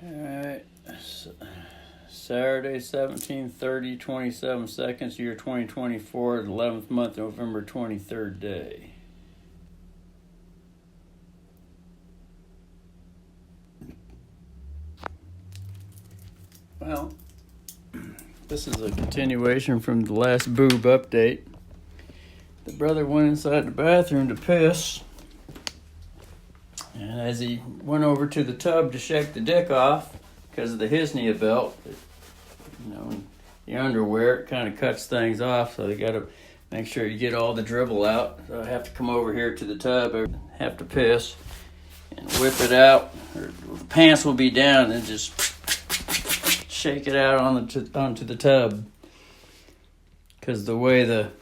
Alright, Saturday, 17:30, 27 seconds, year 2024, the 11th month, November 23rd day. Well, this is a continuation from the last Boob update. The brother went inside the bathroom to piss, and as he went over to the tub to shake the dick off, because of the Hesiod belt, the underwear, it kind of cuts things off, so you got to make sure you get all the dribble out. So I have to come over here to the tub, I have to piss, and whip it out, or the pants will be down, and just shake it out onto the tub, because the way the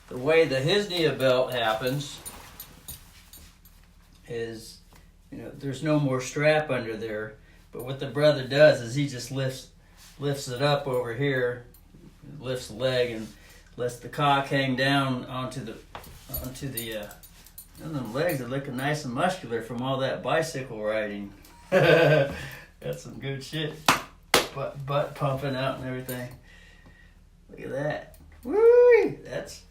Hesiod belt happens is, there's no more strap under there. But what the brother does is he just lifts it up over here, lifts the leg and lets the cock hang down onto the and them legs are looking nice and muscular from all that bicycle riding. Got some good shit. Butt pumping out and everything. Look at that. Woo! That's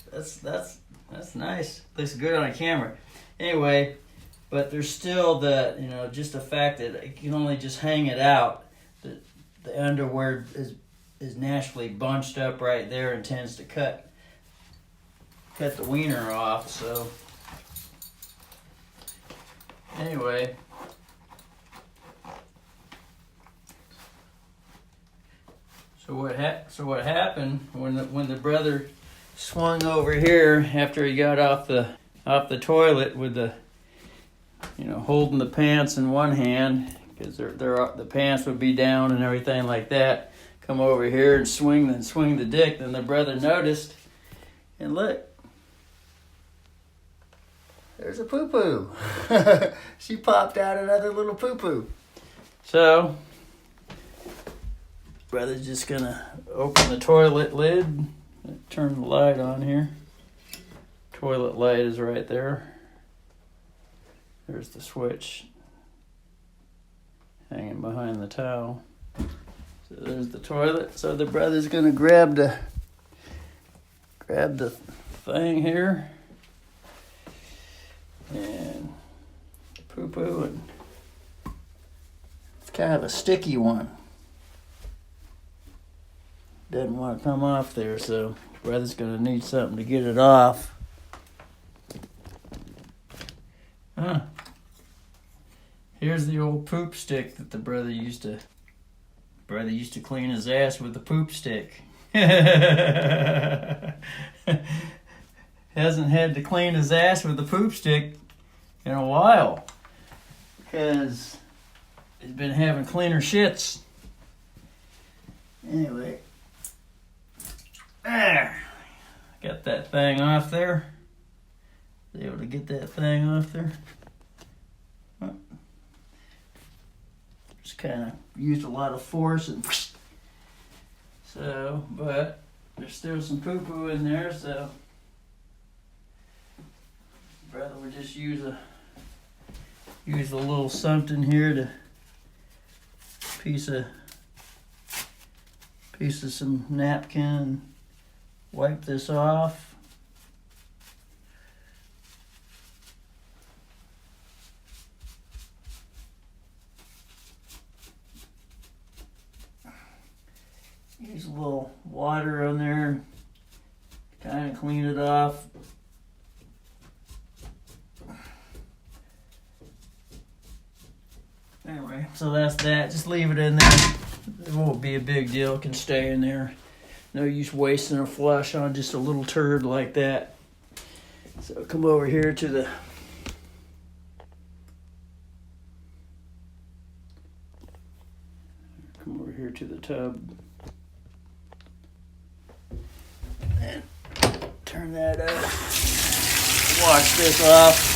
nice. Looks good on camera. Anyway, but there's still just the fact that you can only just hang it out. The underwear is naturally bunched up right there and tends to cut the wiener off. So anyway. So what happened when the brother swung over here after he got off the toilet with the holding the pants in one hand, because the pants would be down and everything like that, come over here and swing the dick, then the brother noticed, and look, there's a poo-poo. She popped out another little poo-poo. So brother's just gonna open the toilet lid, turn the light on here. Toilet light is right there. There's the switch hanging behind the towel. So there's the toilet. So the brother's gonna grab the thing here and poo-poo, and it's kind of a sticky one. Doesn't want to come off there, so brother's gonna need something to get it off. Here's the old poop stick that the brother used to clean his ass with the poop stick. Hasn't had to clean his ass with the poop stick in a while, because he's been having cleaner shits. Anyway. Got that thing off there. Was able to get that thing off there. Just kind of used a lot of force, and so, but there's still some poo-poo in there, so brother would just use a little something here to piece of some napkin. Wipe this off. Use a little water on there, kind of clean it off. Anyway, so that's that. Just leave it in there. It won't be a big deal. It can stay in there. No use wasting a flush on just a little turd like that. So come over here to the tub and turn that up. Wash this off.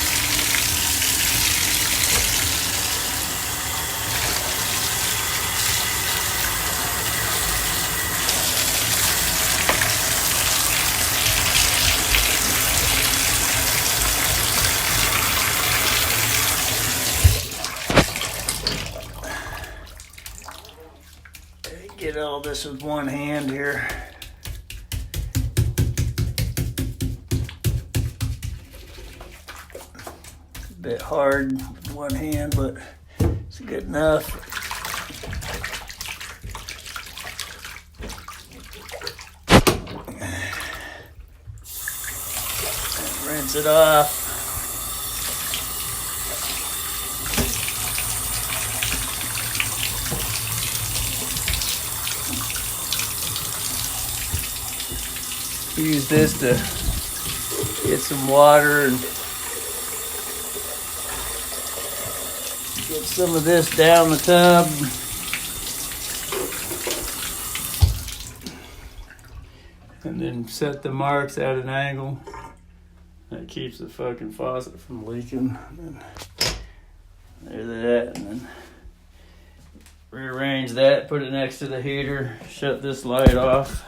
all this with one hand here. It's a bit hard with one hand, but it's good enough. Rinse it off. Use this to get some water and get some of this down the tub. And then set the marks at an angle. That keeps the fucking faucet from leaking. And there's that. And then rearrange that, put it next to the heater, shut this light off.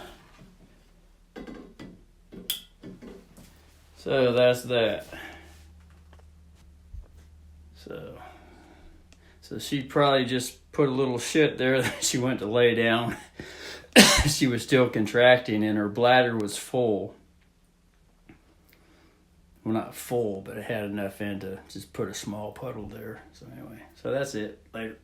So that's that. So she probably just put a little shit there that she went to lay down. She was still contracting and her bladder was full. Well, not full, but it had enough in to just put a small puddle there. So anyway, so that's it. Later.